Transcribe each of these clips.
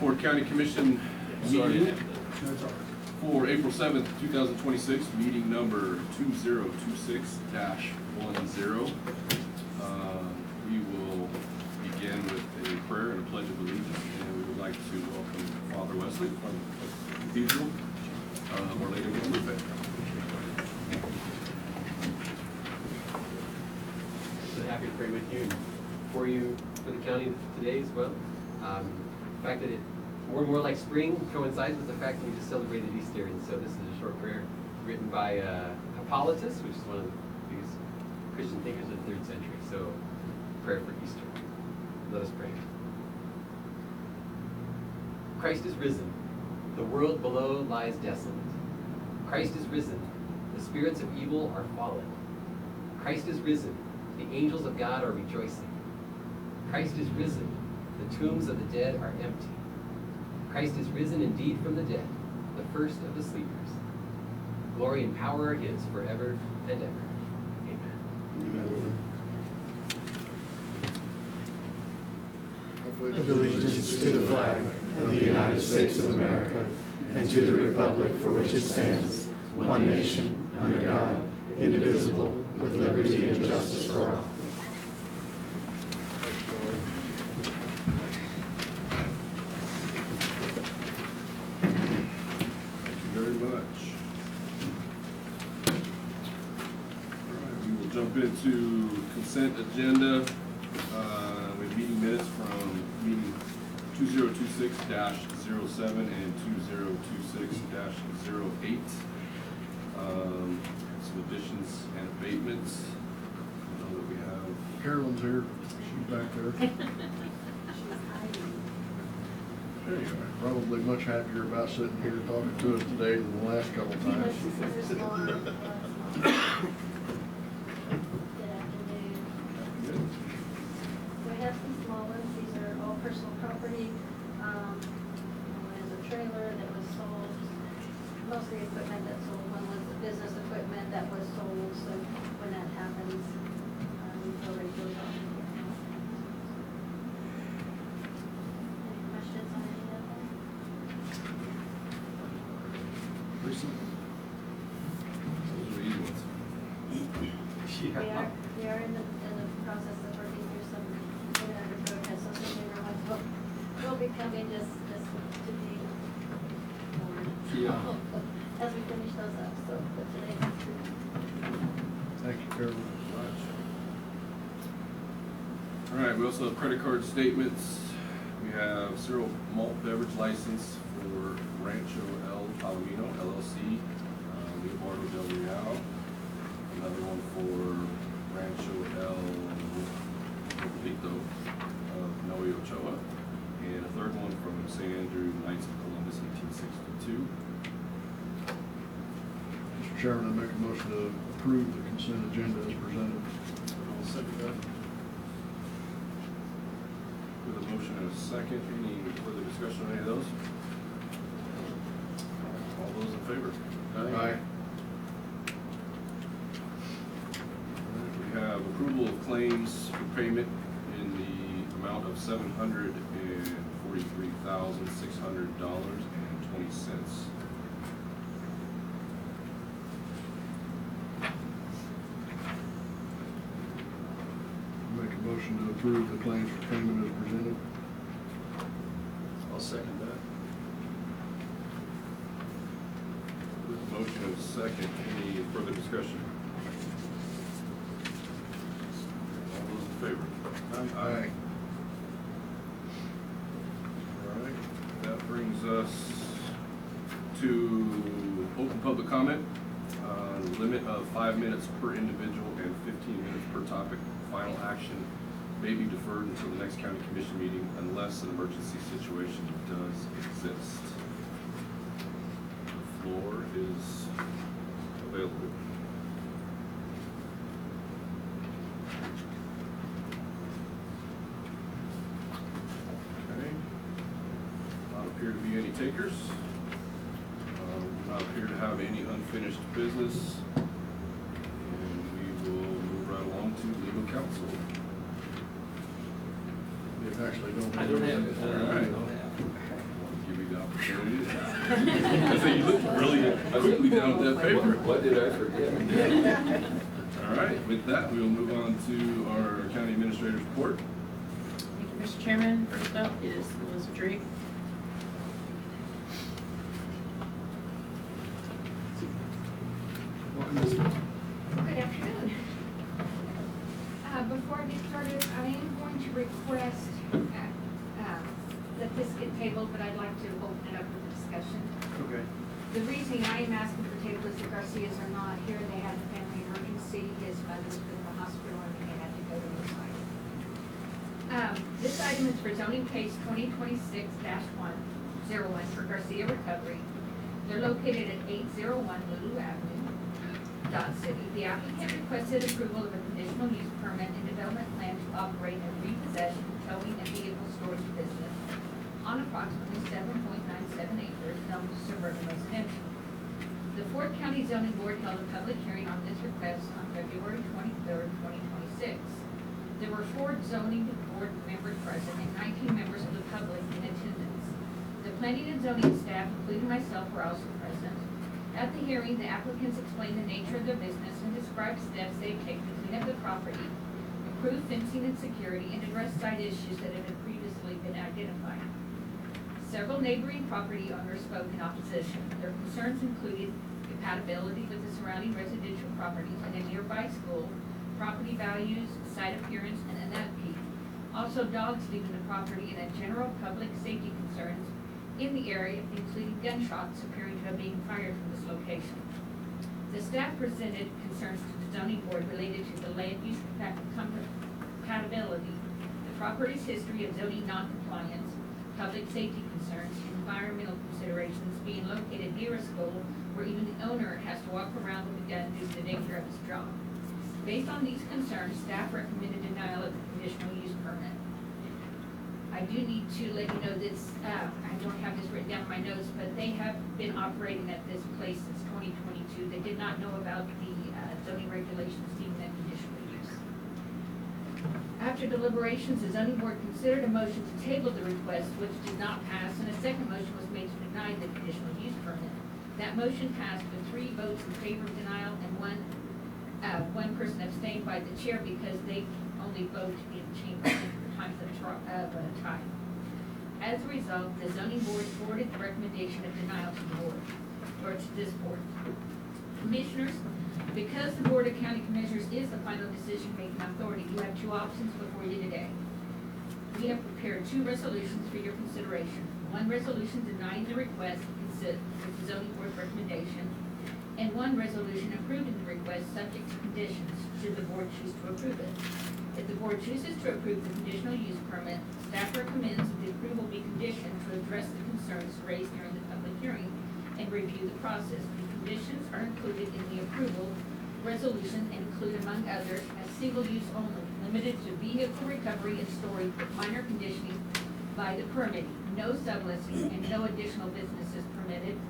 Ford County Commission meeting for April 7th, 2026, meeting number 2026-10. We will begin with a prayer and a pledge of allegiance, and we would like to welcome Father Wesley from the Cathedral of Our Lady of Guadalupe. So happy to pray with you and for you, for the county today as well. The fact that we're more like spring coincides with the fact that we just celebrated Easter, and so this is a short prayer written by Hippolytus, which is one of the biggest Christian thinkers of the 3rd century. So, prayer for Easter. Let us pray. Christ is risen. The world below lies desolate. Christ is risen. The spirits of evil are fallen. Christ is risen. The angels of God are rejoicing. Christ is risen. The tombs of the dead are empty. Christ is risen indeed from the dead, the first of the sleepers. Glory and power are his forever and ever. Amen. Amen. Allegiance to the flag of the United States of America and to the republic for which it stands, one nation, under God, indivisible, with liberty and justice for all. Jump into consent agenda. We have meeting minutes from meeting 2026-07 and 2026-08. Some additions and abatements. I know that we have Carolyn's here. She's back there. There you are. Probably much happier about sitting here talking to us today than the last couple times. We have some small ones. These are all personal property. One is a trailer that was sold, mostly equipment that sold. One was the business equipment that was sold. So when that happens, it already goes on. Any questions on any of them? Lisa? Those are easy ones. We are in the process of working through some under protest, so some bigger ones will be coming just to be warned. Yeah. As we finish those up, so, but today. Thank you, Carolyn. All right, we also have credit card statements. We have Cyril Malt Beverage License for Rancho El Palomino LLC, Leobardo Del Real. Another one for Rancho El Pueblito of Noe Ochoa. And a third one from St. Andrew Knights of Columbus, 1862. Mr. Chairman, I make a motion to approve the consent agenda as presented. I'll second that. With a motion and a second, any further discussion on any of those? All those in favor? Aye. We have approval of claims for payment in the amount of $743,600.20. Make a motion to approve the claims for payment as presented. I'll second that. With a motion and a second, any further discussion? All those in favor? Aye. All right, that brings us to open public comment. Limit of 5 minutes per individual and 15 minutes per topic. Final action may be deferred until the next county commission meeting unless an emergency situation does exist. The floor is available. Okay. Not appear to be any takers. Do not appear to have any unfinished business. And we will move right along to legal counsel. It actually don't. I don't have it. All right. I say, you looked really quickly down at that paper. What did I forget? All right, with that, we will move on to our county administrator's report. Thank you, Mr. Chairman. First up is Melissa Drake. Good afternoon. Before I get started, I am going to request that this get tabled, but I'd like to open it up for discussion. Okay. The reason I am asking for table is the Garcias are not here. They had a family emergency. His mother's been in the hospital and they had to go to the site. This item is for zoning case 2026-101 for Garcia Recovery. They're located at 801 Lulu Avenue, Dot City. The applicant requested approval of a conditional use permit and development plan to operate a repossession, towing, and vehicle storage business on approximately 7.97 acres zoned suburban residential. The Fort County Zoning Board held a public hearing on this request on February 23rd, 2026. There were 4 zoning board members present and 19 members of the public in attendance. The planning and zoning staff, including myself, were also present. At the hearing, the applicants explained the nature of their business and described steps they've taken to clean up the property, improve fencing and security, and address site issues that had previously been identified. Several neighboring property owners spoke in opposition. Their concerns included compatibility with the surrounding residential properties and a nearby school, property values, site appearance, and an upkeep. Also, dogs leaving the property and a general public safety concerns in the area, including gunshots appearing to have been fired from this location. The staff presented concerns to the zoning board related to the land use compatibility, the property's history of zoning noncompliance, public safety concerns, environmental considerations, being located near a school where even the owner has to walk around with a gun due to the danger of his job. Based on these concerns, staff recommended denial of the conditional use permit. I do need to let you know this, I don't have this written down in my notes, but they have been operating at this place since 2022. They did not know about the zoning regulations deeming that conditional use. After deliberations, the zoning board considered a motion to table the request, which did not pass, and a second motion was made to deny the conditional use permit. That motion passed with 3 votes in favor of denial and one person abstained by the chair because they only vote in chamber times of time. As a result, the zoning board forwarded the recommendation of denial to the board, or to this board. Commissioners, because the Board of County Commissioners is the final decision-making authority, you have 2 options before you today. We have prepared 2 resolutions for your consideration. One resolution denying the request with the zoning board's recommendation, and one resolution approving the request subject to conditions should the board choose to approve it. If the board chooses to approve the conditional use permit, staff recommends that the approval be conditioned to address the concerns raised during the public hearing and review the process. The conditions are included in the approval resolution and include, among others, as single use only, limited to vehicle recovery and storage with minor conditioning by the permittee, no subleasing and no additional businesses permitted,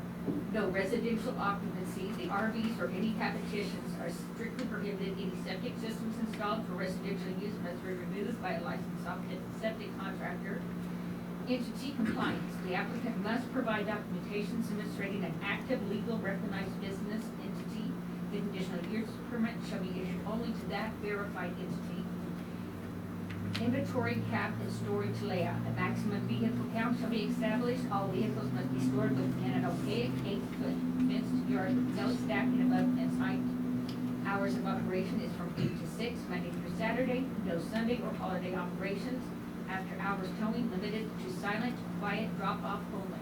no residential occupancy, the RVs or any habitations are strictly prohibited, any septic systems installed for residential use must be removed by a licensed septic contractor. Entity compliance, the applicant must provide documentation demonstrating an active, legal, recognized business entity. The conditional use permit shall be issued only to that verified entity. Inventory, cap, and storage layout. A maximum vehicle count shall be established. All vehicles must be stored within an archaic 8-foot fenced yard with no stacking above fence height. Hours of operation is from 8 to 6, Monday through Saturday. No Sunday or holiday operations. After hours towing limited to silent, quiet drop-off only.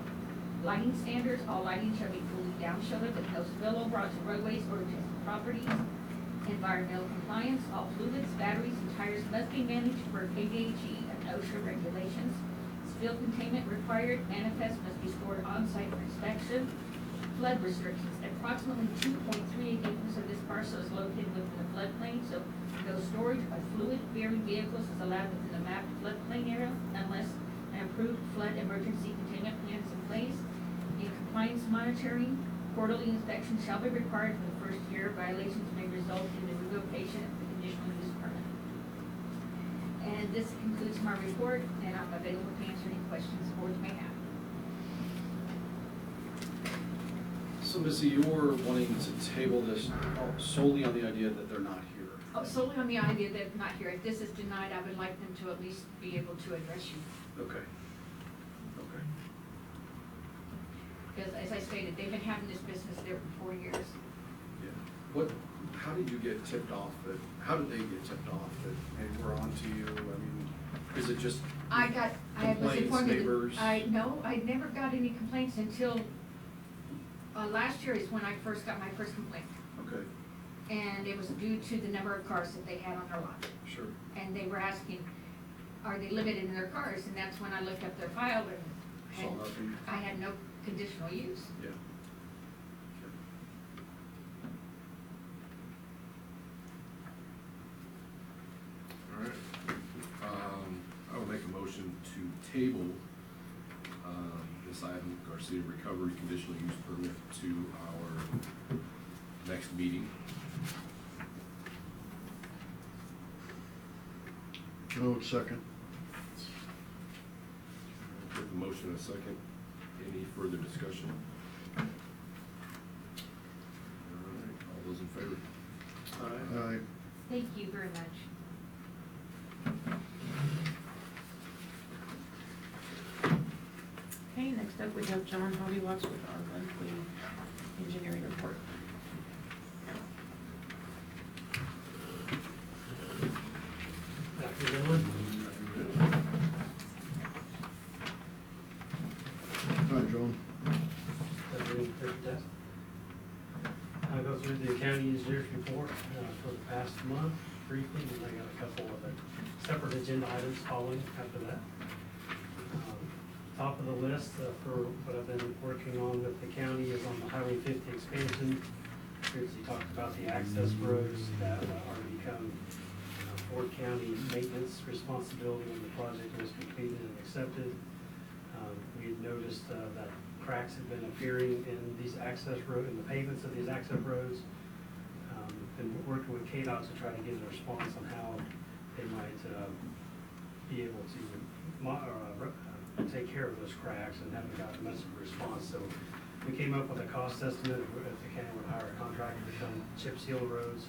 Lighting standards. All lighting shall be fully down-shielded with no spillover onto roadways or adjacent properties. Environmental compliance, all fluids, batteries, and tires must be managed per KDHE and OSHA regulations. Spill containment required, manifest must be stored on-site for inspection. Flood restrictions, approximately 2.38 acres of this parcel is located within the floodplain, so no storage of fluid-bearing vehicles is allowed within the mapped floodplain area unless an approved flood emergency containment plan is in place. In compliance monitoring, quarterly inspections shall be required for the first year. Violations may result in the revocation of the conditional use permit. And this concludes my report, and I'm available to answer any questions the board may have. So Missy, you're wanting to table this solely on the idea that they're not here. Oh, solely on the idea that they're not here. If this is denied, I would like them to at least be able to address you. Okay. Okay. Because as I stated, they've been having this business there for 4 years. Yeah. How did you get tipped off how did they get tipped off that, hey, we're on to you? I mean, is it just I was complaints, informed neighbors? I never got any complaints until, last year is when I first got my first complaint. Okay, And it was due to the number of cars that they had on their lot. sure. And they were asking, are they limited in their cars? And that's when I looked up their file Saw and nothing? I had no conditional use. Yeah. All right. I would make a motion to table, this item, Garcia Recovery Conditional Use Permit, to our next meeting. Vote second. With the motion and a second, any further discussion? All right, all those in favor? Aye. Thank you very much. Okay, next up we have John Hollywalks with our monthly engineering report. Hi, John. I go through the county engineer's report for the past month briefly, and I got a couple of separate agenda items following after that. Top of the list for what I've been working on with the county is on the Highway 50 expansion. Previously talked about the access roads that are become Ford County maintenance responsibility when the project was completed and accepted. We had noticed that cracks had been appearing in these access road, in the pavements of these access roads. Been working with KDOT to try to get a response on how they might be able to take care of those cracks, and haven't gotten much of a response. So we came up with a cost estimate if the county would hire a contractor to come chip seal roads.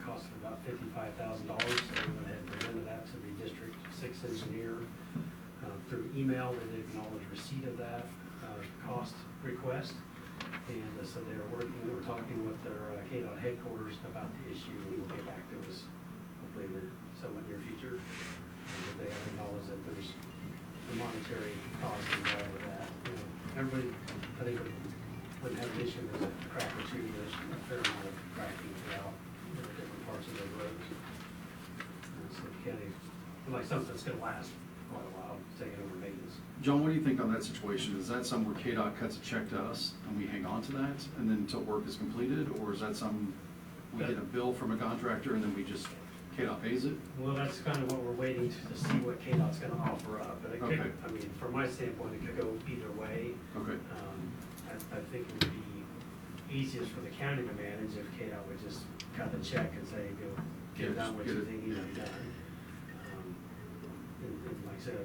Cost of about $55,000. So we went ahead and presented that to the District 6 engineer through email. They did acknowledge receipt of that cost request. And so they're talking with their KDOT headquarters about the issue, and we'll get back to us hopefully in the somewhat near future. But they have acknowledged that there's the monetary cost involved with that. You know, everybody, I think, wouldn't have an issue with a crack or two. There's a fair amount of cracking throughout different parts of the roads. So the county, like something that's gonna last quite a while, taking over maintenance. John, what do you think on that situation? Is that something where KDOT cuts a check to us and we hang on to that and then until work is completed? Or is that some, we get a bill from a contractor and then we just, KDOT pays it? Well, that's kind of what we're waiting to see what KDOT's gonna offer up, but it could, Okay. I mean, from my standpoint, it could go either way. Okay. I think it would be easiest for the county to manage if KDOT would just cut the check and say, go, get done what you think needs to be done. And like I said,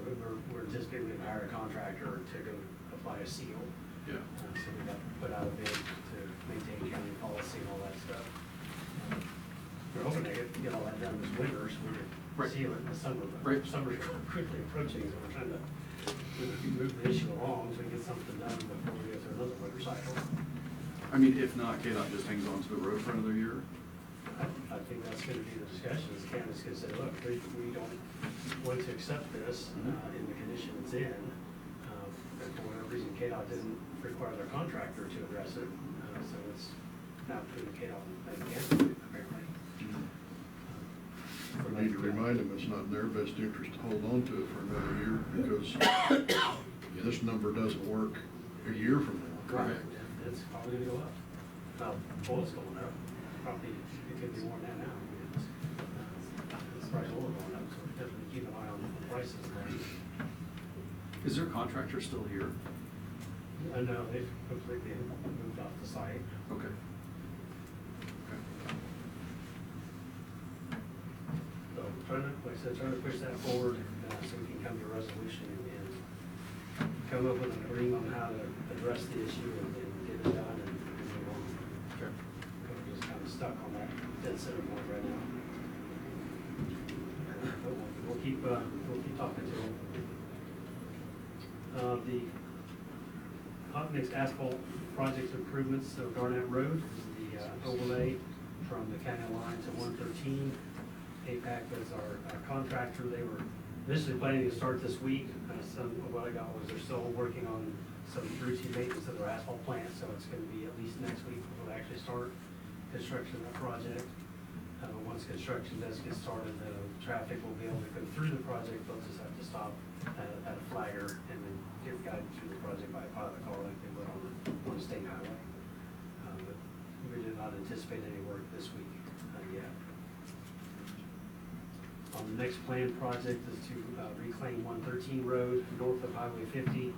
we're anticipating to hire a contractor to go apply a seal. Yeah. So we got to put out a bid to maintain county policy and all that stuff. We're hoping to get all that done this winter, so we're Right. seal it in the summer, but Right. summer's quickly approaching, so we're trying to move the issue along so we get something done before we go through another winter cycle. I mean, if not, KDOT just hangs on to the road for another year? I think that's gonna be the discussion, is the county's gonna say, look, we don't want to accept this, in the condition it's in. And for whatever reason, KDOT didn't require their contractor to address it, so it's not putting KDOT against it, apparently. We need to remind them it's not in their best interest to hold on to it for another year, because this number doesn't work a year from now. Correct. It's probably gonna go up. Well, oil's going up, probably, it could be more than that now. It's price of oil going up, so we definitely keep an eye on the prices. Is their contractor still here? No, they've completely moved off the site. Okay. So trying to, like I said, trying to push that forward, so we can come to a resolution and come up with an agreement on how to address the issue and get it done. And stuck on that dead center point right now. But we'll keep talking to them. The hot mix asphalt project improvements of Garnett Road is the overlay from the county line to 113. APAC is our contractor. They were initially planning to start this week. Some of what I got was they're still working on some routine maintenance of their asphalt plant, so it's gonna be at least next week before they actually start construction of that project. Once construction does get started, the traffic will be able to go through the project. They'll just have to stop at a flagger and then get guided through the project by a pilot car like they would on the state highway. But we did not anticipate any work this week yet. The next planned project is to reclaim 113 Road north of Highway 50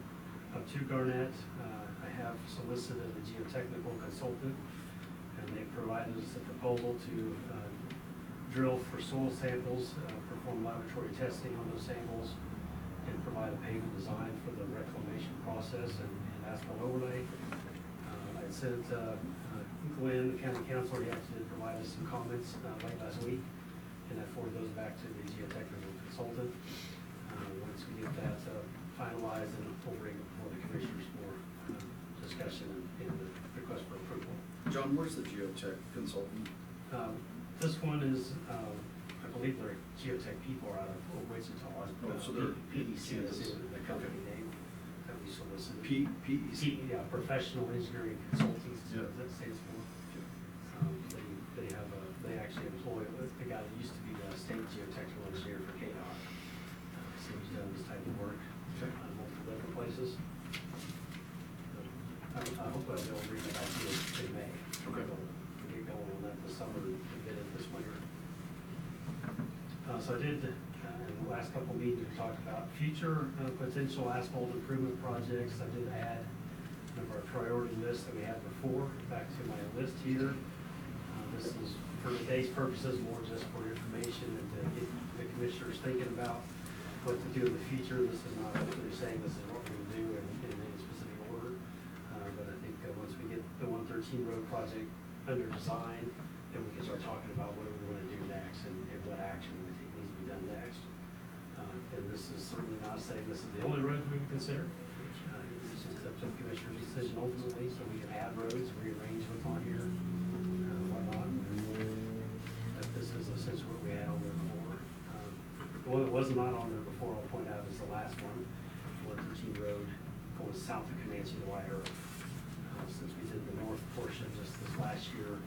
up to Garnett. I have solicited a geotechnical consultant, and they provided us a proposal to drill for soil samples, perform laboratory testing on those samples, and provide a pavement design for the reclamation process and asphalt overlay. I sent Glenn, the county councilor, he actually did provide us some comments late last week, and I forwarded those back to the geotechnical consultant. Once we get that finalized, and we'll bring it before the commissioners for discussion and the request for approval. John, where's the geotech consultant? This one is, I believe they're geotech people out of Wichita. So they're PEC is the company name that we solicited. PEC? Yeah, Professional Engineering Consulting, Yeah. that stands for. They actually employ the guy that used to be the state geotechnical engineer for KDOT. So he's done this type of work on multiple different places. I hope I'll be able to bring it back to you in May. Okay. We'll get going on that this summer and get it this winter. So I did, in the last couple of meetings, we talked about future potential asphalt improvement projects. I did add one of our priority lists that we had before back to my list here. This is, for today's purposes, more just for information and to get the commissioners thinking about what to do in the future. This is not actually saying this is what we're gonna do in any specific order. But I think once we get the 113 road project under design, then we can start talking about what we want to do next and what action we think needs to be done next. And this is certainly not saying this is the only road we would consider. This is up to the commissioner's decision ultimately, so we can add roads, rearrange what's on here, whatnot. But this is essentially what we had on there before. The one that was not on there before, I'll point out, is the last one, 113 Road, going south of Comanche to White Earth. Since we did the north portion just this last year,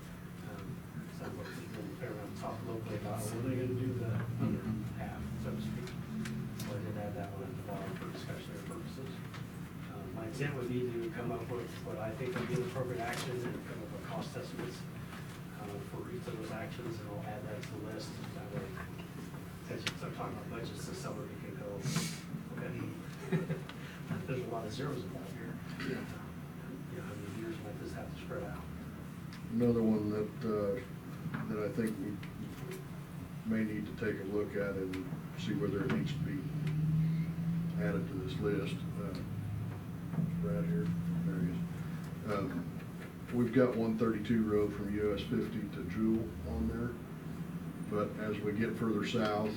some folks have been around talk locally about, when are they gonna do the other half, so to speak. So I did add that one at the bottom for discussionary purposes. My intent would be to come up with what I think would be the appropriate action and come up with cost estimates for each of those actions, and I'll add that to the list. That way, as you start talking about budgets this summer, we can go, okay, there's a lot of zeros involved here. Yeah. You know, how many years might this have to spread out? Another one that I think we may need to take a look at and see whether it needs to be added to this list. Brad here, there he is. We've got 132 road from US 50 to Jewel on there, but as we get further south,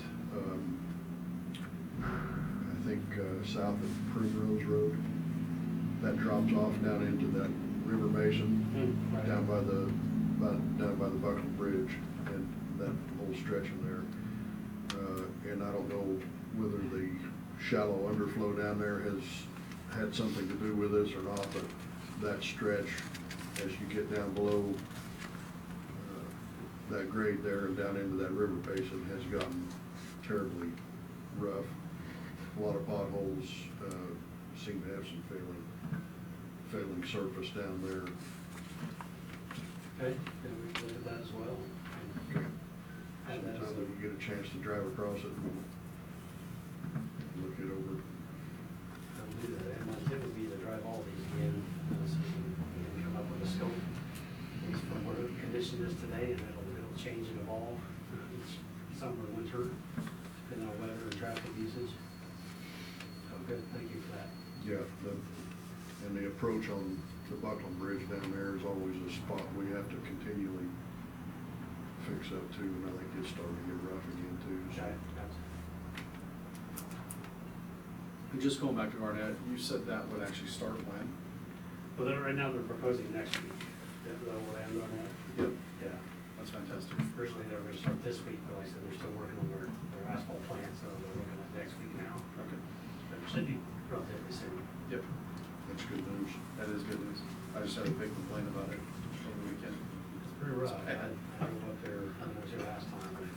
I think south of Primrose Road, that drops off down into that River Mason, Right. down by the Buckle Bridge, and that whole stretch in there. And I don't know whether the shallow underflow down there has had something to do with this or not, but that stretch, as you get down below that grade there and down into that river basin, has gotten terribly rough. A lot of potholes, seem to have some failing surface down there. Okay, and we can look at that as well. And that's, Sometime if you get a chance to drive across it and look it over. I'll do that, and my tip would be to drive all these again, so we can come up with a scope, at least from where the condition is today, and it'll change and evolve each summer and winter, depending on weather and traffic usage. So good, thank you for that. Yeah, and the approach on the Buckland Bridge down there is always a spot we have to continually fix up too, and I think it's starting to get rough again too. So. Okay, gotcha. And just going back to Garnett, you said that would actually start when? Well, right now they're proposing next week. That will land on that. Yep. Yeah. That's fantastic. Originally they were gonna start this week, but like I said, they're still working on their asphalt plant, so they're looking at next week now. Okay. But it should be relatively soon. Yep, That's good news. that is good news. I just had a big complaint about it over the weekend. It's pretty rough. I bad. don't know what they're, I don't know what last time, but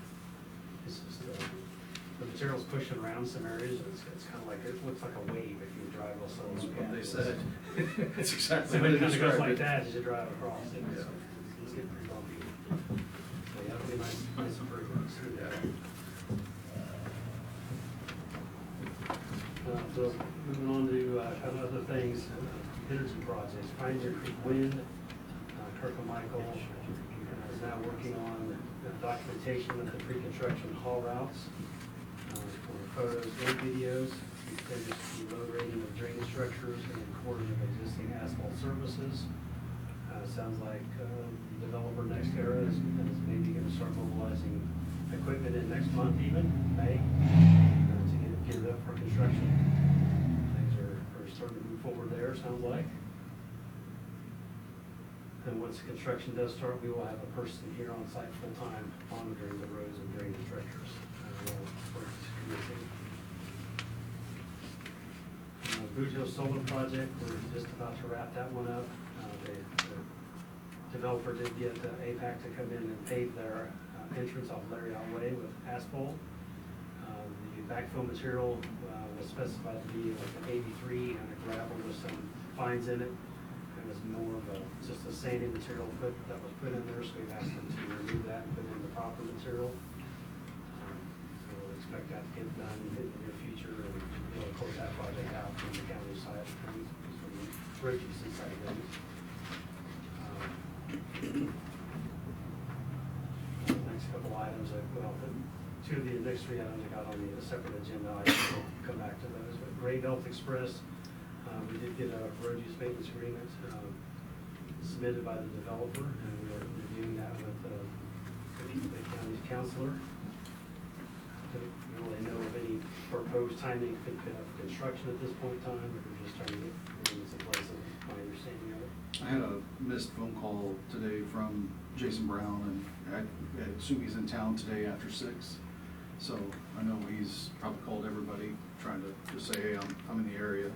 it's just, the material's pushing around some areas, and it's kind of like, it looks like a wave if you drive also. That's what they said. It's So exactly it what they kind of goes described like it. that as you drive across it. Yeah. So it's getting pretty bumpy. So yeah, it'll be nice improvements. So moving on to kind of other things, energy projects, Pioneer Creek Wind, Kirk and Michael is now working on the documentation of the pre-construction haul routes for photos and videos. We finished the load rating of drain structures and recording of existing asphalt services. Sounds like the developer NextEra is maybe gonna start mobilizing equipment in next month even, May, to get it geared up for construction. Things are starting to move forward there, sounds like. And once construction does start, we will have a person here on site full-time monitoring the roads and drainage structures. Boot Hill Solar Project, we're just about to wrap that one up. The developer did get APAC to come in and pave their entrance off Larry Way with asphalt. The backfill material was specified to be like an 83 and a gravel with some fines in it. It was more of just a sanding material that was put in there, so we've asked them to remove that and put in the proper material. So we'll expect that to get done in the near future, and we'll close that project out from the county side, from the bridges side of things. Next couple items, two of the next three items I got on the separate agenda, I will come back to those. But Gray Belt Express, we did get a road use maintenance agreement submitted by the developer, and we are reviewing that with the county's counselor. We don't really know of any proposed timing for construction at this point in time, but we're just trying to get agreements in place, and my understanding of it. I had a missed phone call today from Jason Brown, and I assume he's in town today after 6. So I know he's probably called everybody, trying to just say, hey, I'm in the area.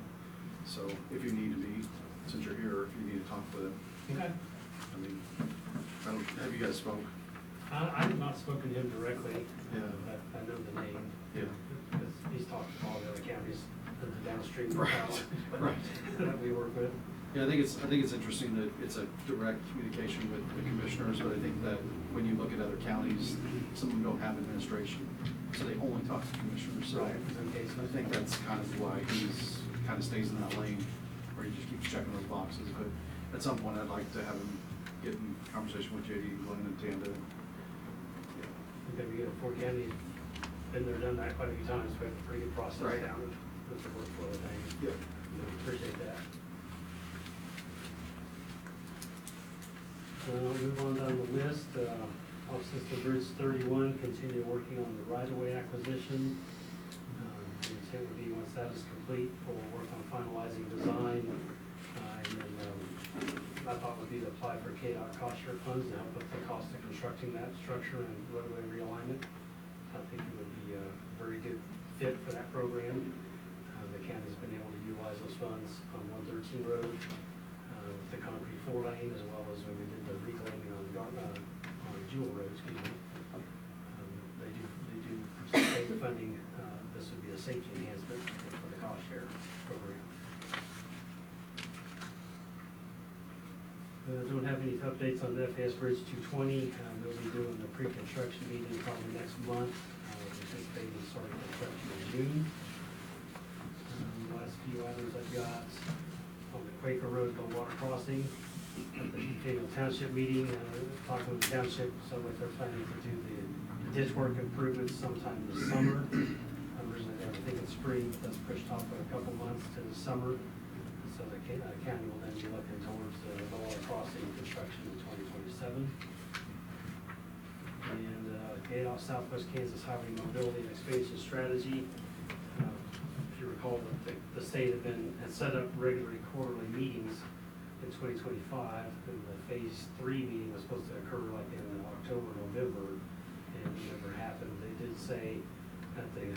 So if you need to be, since you're here, if you need to talk with him. Okay. I mean, have you guys spoke? I have not spoken to him directly, Yeah. but I know the name. Yeah. Because he's talked to all the other counties downstream. Right, right. That we work with. Yeah, I think it's interesting that it's a direct communication with the commissioners, but I think that when you look at other counties, some of them don't have administration, so they only talk to commissioners. So Right, in case. I think that's kind of why he's kind of stays in that lane, where he just keeps checking those boxes. But at some point, I'd like to have him get in conversation with JD, Glenn, and Tanda. Okay, we get four counties, been there, done that quite a few times, we have a pretty good process Right. down with the workflow thing. Yep. Appreciate that. Move on down the list, off System Bridge 31, continue working on the right-of-way acquisition. The intent would be, once that is complete, we'll work on finalizing design, and then my thought would be to apply for KDOT cost share funds to help with the cost of constructing that structure and roadway realignment. I think it would be a very good fit for that program. The county's been able to utilize those funds on 113 Road with the concrete 4-lane, as well as when we did the reclaiming on Jewel Road, excuse me. They do participate in funding. This would be a safety enhancement for the cost share program. Don't have any updates on the FAS Bridge 220. We'll be doing the pre-construction meeting probably next month. Anticipating starting construction in June. Last few items I've got on the Quaker Road, the water crossing. At the Cato Township meeting, talking with the township, so like they're planning to do the ditch work improvements sometime this summer. Originally they were thinking spring, that's pushed off by a couple months to the summer. So the county will then be looking towards the water crossing construction in 2027. And ADOT Southwest Kansas Highway Mobility and Expansion Strategy. If you recall, the state had set up regular quarterly meetings in 2025, and the phase 3 meeting was supposed to occur like in October, November, and it never happened. They did say at the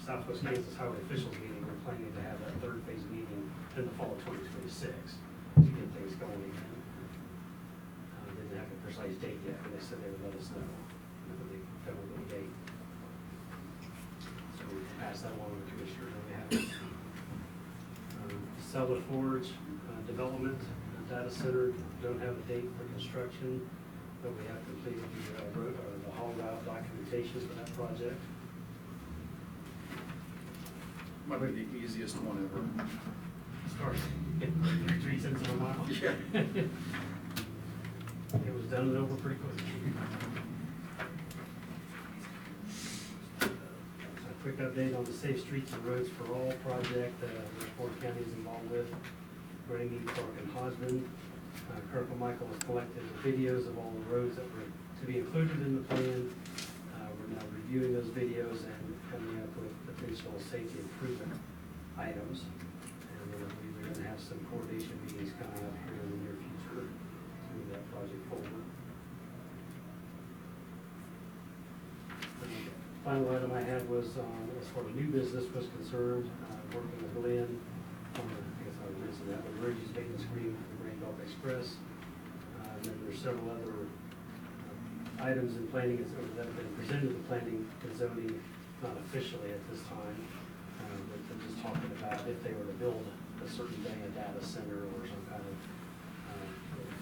Southwest Kansas Highway Officials meeting, we're planning to have that third phase meeting in the fall of 2026 to get things going again. Didn't have a precise date yet, but they said they would let us know when they come up with a date. So we can pass that along to the commissioners when we have it. Cellar Forge development, data center, don't have a date for construction, but we have completed the haul route documentation for that project. Might be the easiest one ever. Starts 3 cents a mile. Yeah. It was done and over pretty quick. A quick update on the Safe Streets and Roads for All project that Fort County is involved with. Brandy, Clark, and Hosman. Kirk and Michael have collected the videos of all the roads that were to be included in the plan. We're now reviewing those videos and coming up with potential safety improvement items. And we're going to have some coordination meetings coming up here in the near future to move that project forward. Final item I had was, as far as new business was concerned, working with Glenn on the, I guess I would mention that, the emergency maintenance agreement for the Grand Gulf Express. And then there's several other items in planning that have been presented to planning and zoning, not officially at this time, but they're just talking about if they were to build a certain thing, a data center or some kind of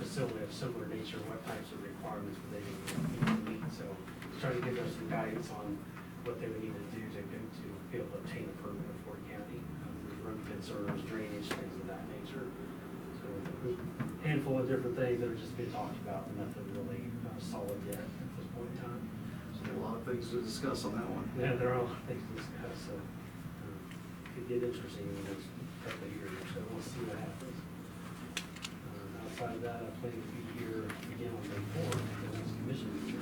facility of similar nature, what types of requirements would they need to meet? So trying to give them some guidance on what they would need to do to be able to obtain a permit in Fort County. There's road concerns, drainage, things of that nature. So there's a handful of different things that are just being talked about, and nothing really solid yet at this point in time. So a lot of things to discuss on that one. Yeah, there are a lot of things to discuss, so could get interesting in the next couple of years, so we'll see what happens. Outside of that, I plan to be here again on May 4th, the next commission meeting.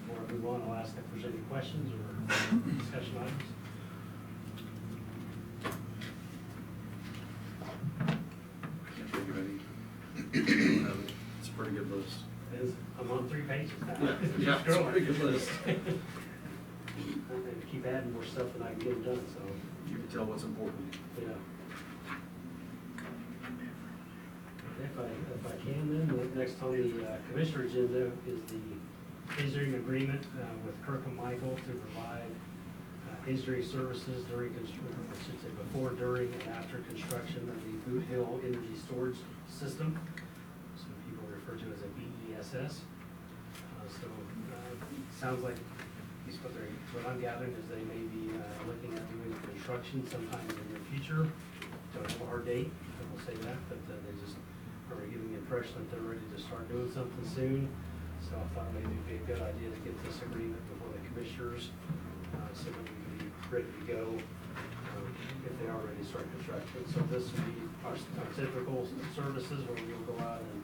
Before I move on, I'll ask if there's any questions or discussion items. Can't think of any. It's a pretty good list. I'm on 3 pages now. Yeah, it's a pretty good list. I'm going to keep adding more stuff than I can get done, so, You can tell what's important. yeah. If I can then, the next on the commissioner agenda is the engineering agreement with Kirk and Michael to provide engineering services during construction, I should say before, during, and after construction of the Boot Hill Energy Storage System. Some people refer to it as a BESS. Sounds like, at least what I'm gathering is they may be looking at doing construction sometime in the near future. Don't have a hard date, I will say that, but they just are giving the impression that they're ready to start doing something soon. So I thought maybe it'd be a good idea to get this agreement before the commissioners, so that we can be ready to go if they are ready to start construction. So this will be our typical services where we'll go out and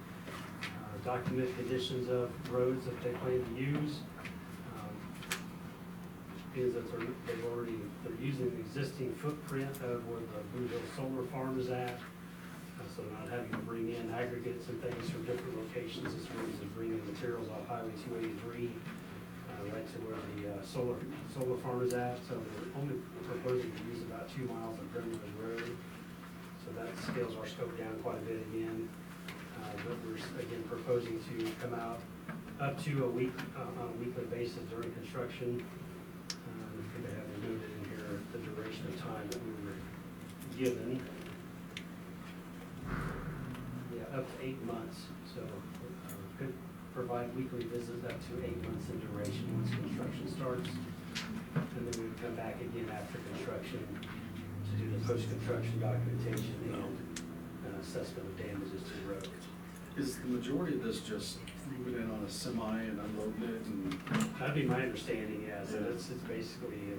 document conditions of roads that they plan to use. Is that they're using the existing footprint of where the Blue Hill Solar Farm is at. So not having to bring in aggregates and things from different locations, it's really just bringing materials off Highway 283 right to where the solar farm is at. So they're only proposing to use about 2 miles of Brendan Road. So that scales our scope down quite a bit again. But we're again proposing to come out up to a week on a weekly basis during construction. They have noted in here the duration of time that we were given. Yeah, up to 8 months, so could provide weekly visits up to 8 months in duration once construction starts. And then we would come back again after construction to do the post-construction documentation and assessment of damages to the road. Is the majority of this just moving in on a semi and unloading it and That'd be my understanding, yes, and it's basically,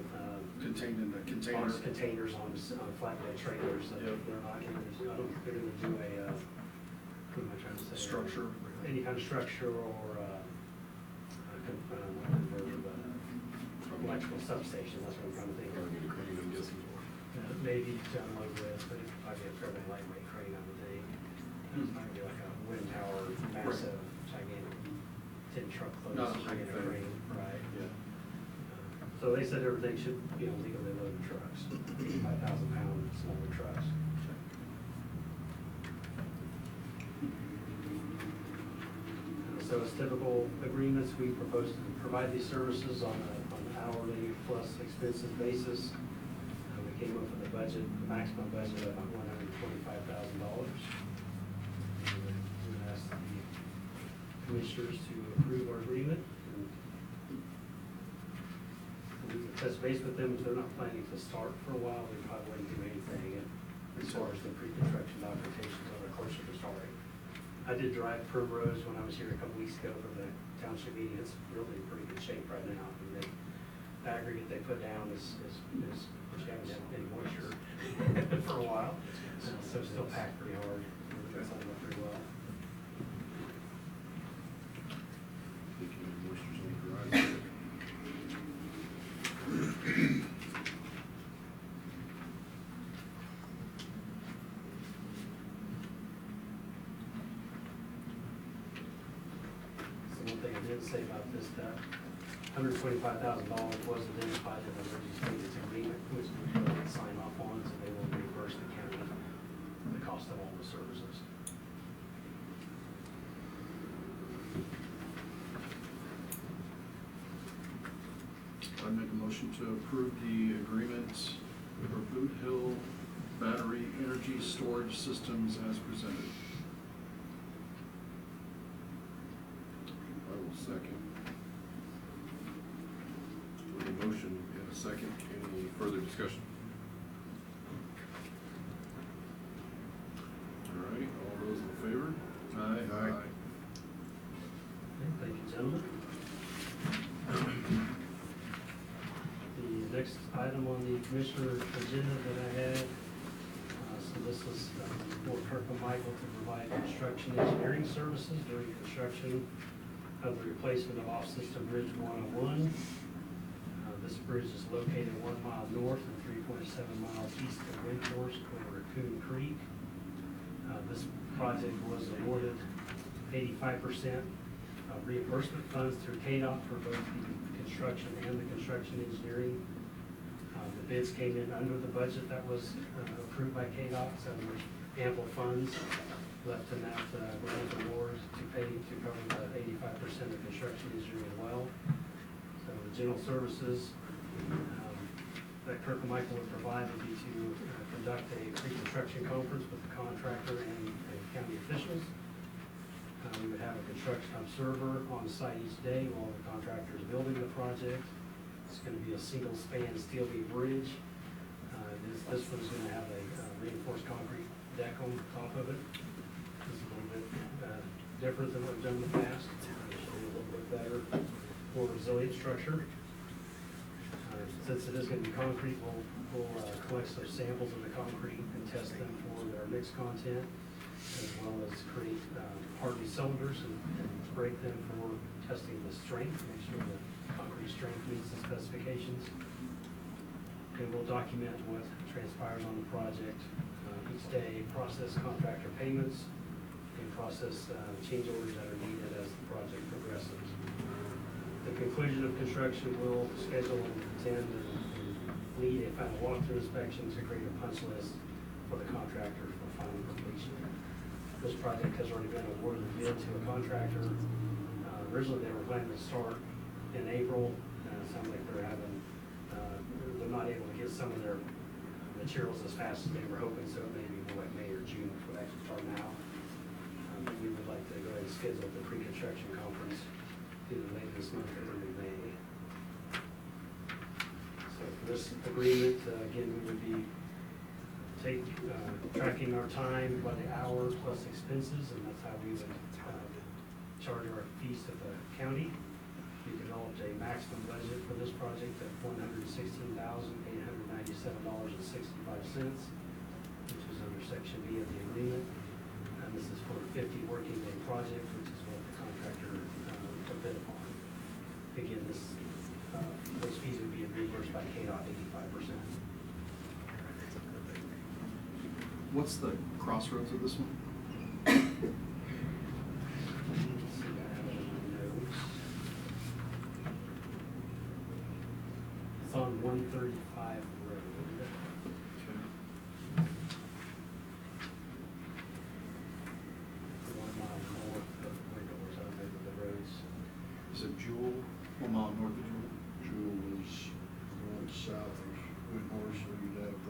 contained in the container? box containers on flatbed trailers, that Yep. they're not gonna, I don't think they're gonna do a what am I trying to say? Structure. Any kind of structure or, electrical substation, that's what I'm trying to think of. I'm guessing. Maybe to unload with, but it'd probably be a fairly lightweight crane, I would think. It's not gonna be like a wind tower, massive, gigantic, 10 truckloads, Not a big gigantic thing. crane, right? Yeah. So they said everything should, legally loaded trucks, 5,000-pound smaller trucks. So as typical agreements, we propose to provide these services on an hourly plus expenses basis. We came up with a budget, the maximum budget of about $125,000. We would ask the commissioners to approve our agreement. And we can touch base with them if they're not planning to start for a while. We probably wouldn't do anything as far as the pre-construction documentation until they're closer to starting. I did drive Primrose when I was here a couple weeks ago for the township meeting. It's really in pretty good shape right now. I mean, the aggregate they put down is which haven't had any moisture for a while. So it's still packed pretty hard. It's holding up pretty well. So one thing I did say about this, that $125,000 was identified in the emergency maintenance agreement, which we will sign off on, so they will reimburse the county the cost of all the services. I make a motion to approve the agreement for Boot Hill Battery Energy Storage Systems as presented. I will second. A motion and a second. Any further discussion? All right, all those in favor? Aye. Aye. Okay, thank you, gentlemen. The next item on the commissioner agenda that I had, so this was for Kirk and Michael to provide construction engineering services during construction of the replacement of off-system Bridge 101. This bridge is located 1 mile north and 3.7 miles east of Windhorse on Raccoon Creek. This project was awarded 85% of reimbursement funds through KDOT for both the construction and the construction engineering. The bids came in under the budget that was approved by KDOT, so there's ample funds left in that grant award to cover the 85% of construction engineering as well. So the general services that Kirk and Michael would provide would be to conduct a pre-construction conference with the contractor and county officials. We would have a construction observer on site each day while the contractor is building the project. It's going to be a single span steel beam bridge. This one's going to have a reinforced concrete deck on top of it. This is a little bit different than what we've done in the past. It'll be a little bit better, more resilient structure. Since it is going to be concrete, we'll collect some samples of the concrete and test them for their mixed content, as well as create hardened cylinders and break them for testing the strength, make sure the concrete strength meets the specifications. And we'll document what transpires on the project each day, process contractor payments, and process change orders that are needed as the project progresses. The conclusion of construction will schedule and attend and lead a final walkthrough inspection to create a punch list for the contractor for final completion. This project has already been awarded a bid to a contractor. Originally, they were planning to start in April. It sounds like they're not able to get some of their materials as fast as they were hoping, so it may be more like May or June before they actually start now. We would like to go ahead and schedule the pre-construction conference either later this month or early May. So for this agreement, again, we would be tracking our time by the hour plus expenses, and that's how we would charge our fees to the county. We developed a maximum budget for this project of $116,897.65, which is under Section B of the agreement. This is for a 50 working day project, which is what the contractor took bid upon. Again, those fees would be reimbursed by KDOT 85%. What's the crossroads of this one? Let's see, I have it in my notes. It's on 135 Road. 1 mile north of Windors, I don't know the roads. Is it Jewel, 1 mile north of Jewel? Jewel was going south of Whitmore, so you'd have,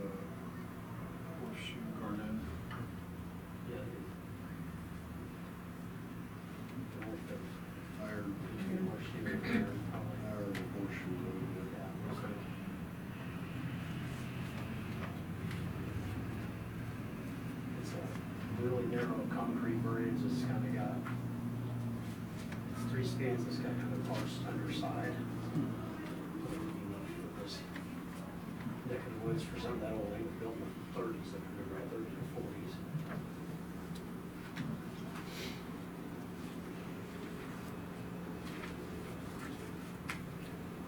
Horseshoe, Garnet. Yeah. North of Iron, Horseshoe, probably. Iron Horseshoe Road. Yeah, okay. It's a really narrow concrete bridge, it's kind of got, it's 3 spans, it's got kind of arched underside. This neck of the woods for some of that old thing was built in the 30s, I remember, right, 30s or 40s.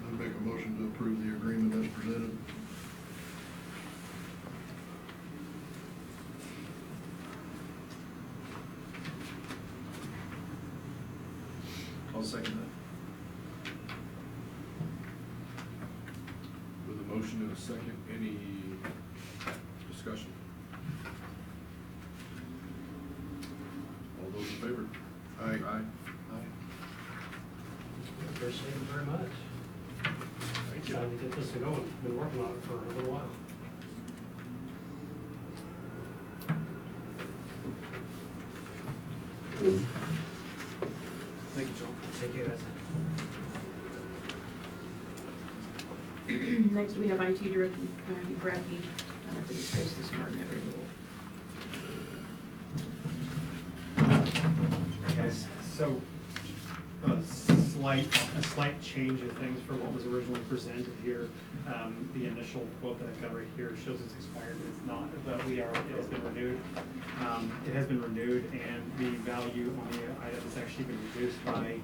I make a motion to approve the agreement as presented. I'll second that. With a motion and a second, any discussion? All those in favor? Aye. Aye. Appreciate it very much. Thank you. Excited to get this going, been working on it for a little while. Thank you, John. Thank you, guys. Next, we have IT Director Bradley, to discuss the smart net renewal. Yes, so a slight change of things from what was originally presented here. The initial quote that I've got right here shows it's expired, but it's not, but it has been renewed. It has been renewed, and the value on the item has actually been reduced by,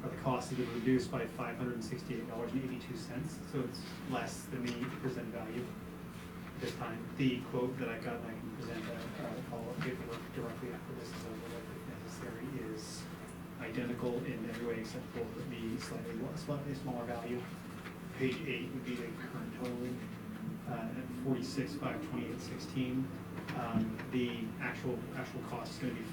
or the cost has been reduced by $568.82, so it's less than the presented value this time. The quote that I got, and I can present follow-up paperwork directly after this is over, if necessary, is identical in every way except for the slightly smaller value. Page 8 would be the current totaling, at 46,528.16. The actual cost is going to be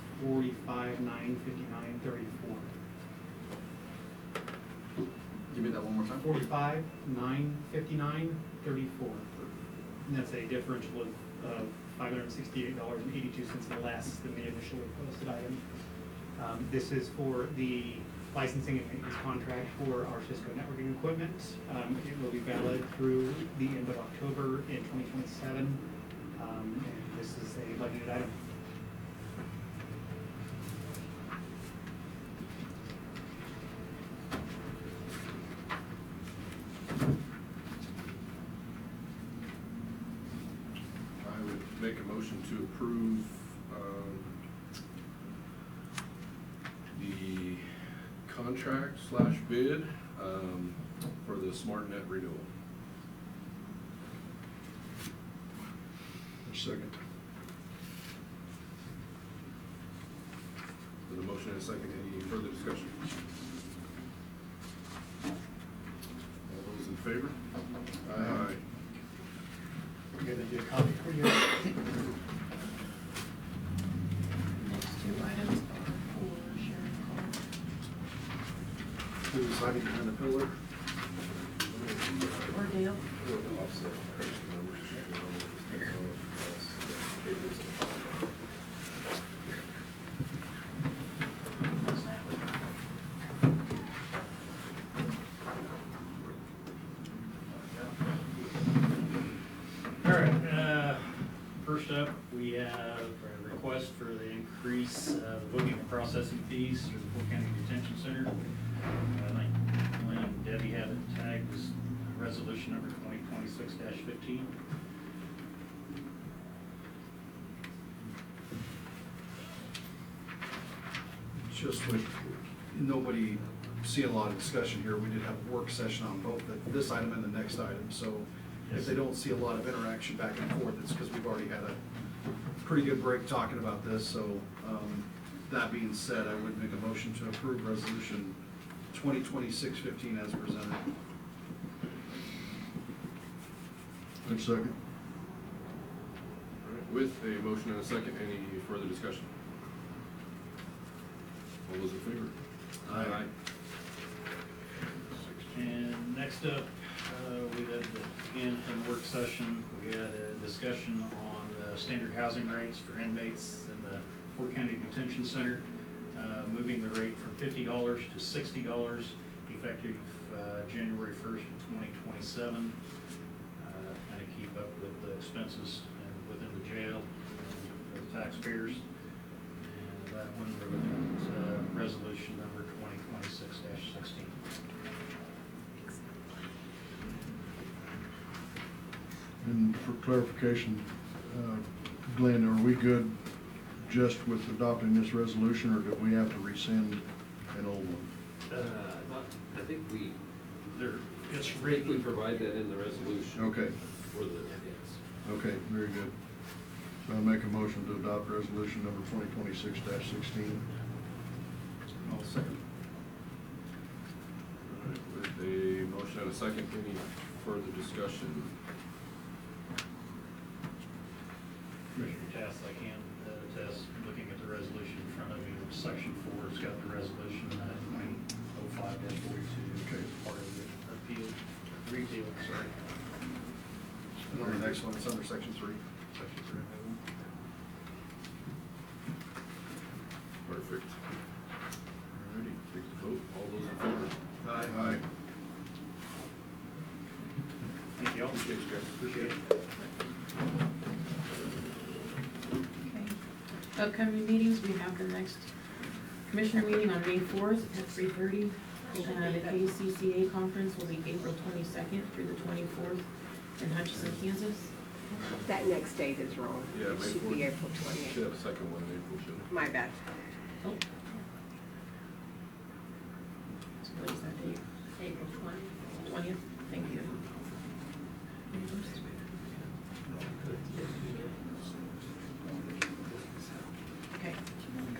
45,959.34. Give me that one more time. 45,959.34. And that's a differential of $568.82 less than the initially posted item. This is for the licensing and maintenance contract for our Cisco networking equipment. It will be valid through the end of October in 2027. And this is a budgeted item. I would make a motion to approve, the contract / bid, for the SmartNet renewal. Second. With a motion and a second, any further discussion? All those in favor? Aye. We're gonna do a copy for you. Next 2 items are for Sharon Clark Who's hiding behind the pillar? or Dale. All right, first up, we have a request for the increase of the booking and processing fees for the Fort County Detention Center. Like Lynn and Debbie have it tagged as resolution number 2026-15. just with nobody seeing a lot of discussion here, we did have a work session on both this item and the next item. So if they don't see a lot of interaction back and forth, it's because we've already had a pretty good break talking about this. So that being said, I would make a motion to approve resolution 2020-615 as presented. One second. All right, with a motion and a second, any further discussion? All those in favor? Aye. And next up, we had, again, from the work session, we had a discussion on the standard housing rates for inmates in the Fort County Detention Center, moving the rate from $50 to $60, effective January 1st of 2027. Kind of keep up with the expenses and within the jail and the taxpayers. And that one, we're looking at resolution number 2026-16. And for clarification, Glenn, are we good just with adopting this resolution, or do we have to rescind an old one? I think we, It's we written. provide that in the resolution. Okay, For the, yes. okay, very good. So I make a motion to adopt resolution number 2026-16. I'll second. All right, with a motion and a second, any further discussion? Commissioner Tass, I can attest, looking at the resolution in front of you, section 4, it's got the resolution 2005-42, Okay. part of the appeal, repeal, sorry. And on the next one, it's under section 3. Section 3. Perfect. All righty, take the vote. All those in favor? Aye. Thank you all. Appreciate you guys. Appreciate it. Okay. Upcoming meetings, we have the next commissioner meeting on May 4th at 3:30. The KCCA conference will be April 22nd through the 24th in Hutchinson, Kansas. That next date is wrong. Yeah, It May should 4th. be April Should 20th. have a second one in April, shouldn't it? My bad. Oh. So what is that date? April 20th. 20th? Thank you. Okay.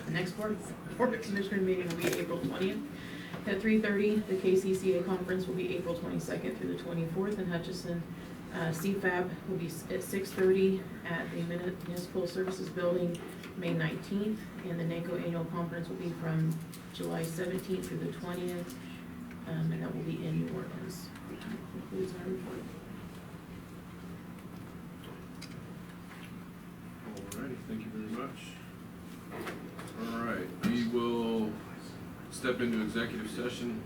The next board commissioner meeting will be April 20th at 3:30. The KCCA conference will be April 22nd through the 24th in Hutchinson. CFAB will be at 6:30 at the Municipal Services Building, May 19th. And the NACO annual conference will be from July 17th through the 20th. And that will be in New Orleans. That concludes our report. Alrighty, thank you very much. All right, we will step into executive session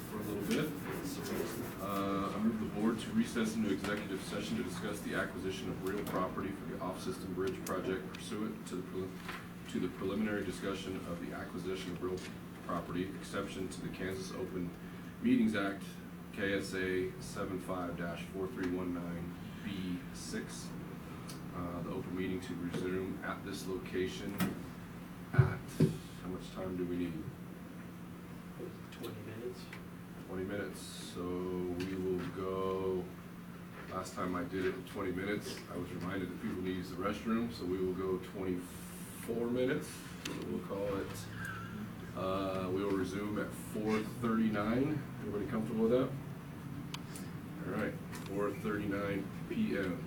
for a little bit. I move the board to recess into executive session to discuss the acquisition of real property for the off-system bridge project pursuant to the preliminary discussion of the acquisition of real property, exception to the Kansas Open Meetings Act, KSA 75-4319B6. The open meeting to resume at this location at, how much time do we need? 20 minutes. 20 minutes, so we will go, last time I did it in 20 minutes, I was reminded that people need to use the restroom, so we will go 24 minutes. So we'll call it, we will resume at 4:39. Everybody comfortable with that? All right, 4:39 p.m.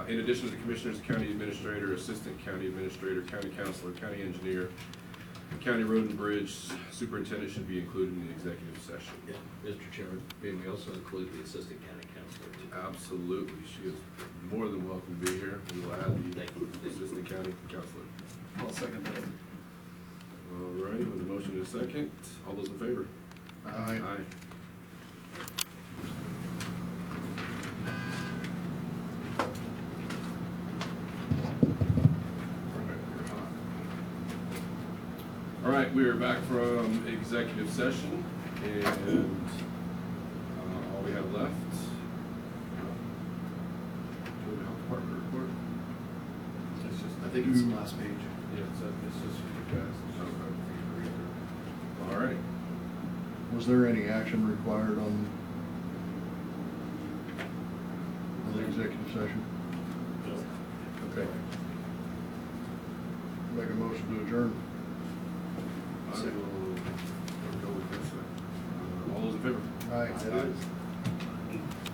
In addition to the commissioners, county administrator, assistant county administrator, county counselor, county engineer, county road and bridge superintendent should be included in the executive session. Yeah, Mr. Chairman, may we also include the assistant county counselor too? Absolutely, she is more than welcome to be here. We will add the Thank you. assistant county counselor. I'll second that. All right, with a motion and a second, all those in favor? Aye. All right, we are back from executive session, and all we have left think it's the last page. Yeah, so it's just for you guys. All right. Was there any action required on the executive session? Okay. Make a motion to adjourn. I will go with this. All those in favor? Aye.